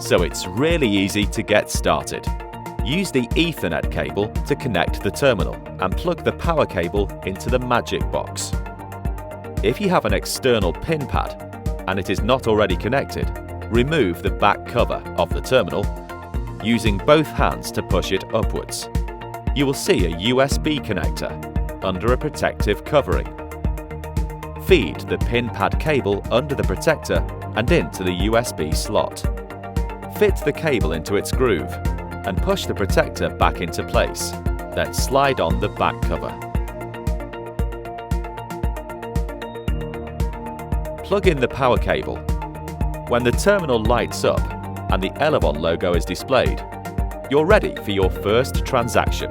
so it's really easy to get started. Use the Ethernet cable to connect the terminal and plug the power cable into the magic box. If you have an external pin pad and it is not already connected, remove the back cover of the terminal, using both hands to push it upwards. You will see a USB connector under a protective covering. Feed the pin pad cable under the protector and into the USB slot. Fit the cable into its groove and push the protector back into place, then slide on the back cover. Plug in the power cable. When the terminal lights up and the Elavon logo is displayed, you're ready for your first transaction.